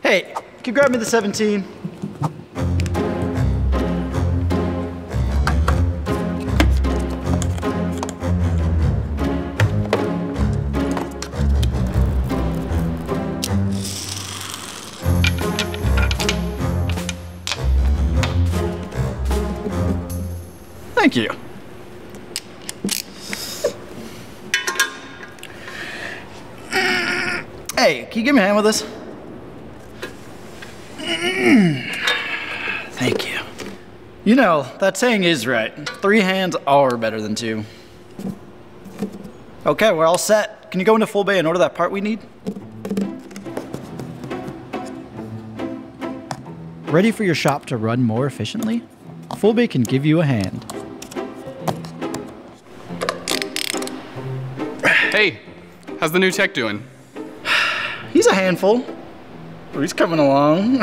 Hey, can you grab me the 17? Thank you. Hey, can you give me a hand with this? Thank you. You know, that saying is right. 3 hands are better than 2. Okay, we're all set. Can you go into Fullbay and order that part we need? Ready for your shop to run more efficiently? Fullbay can give you a hand. Hey, how's the new tech doing? He's a handful. But he's coming along.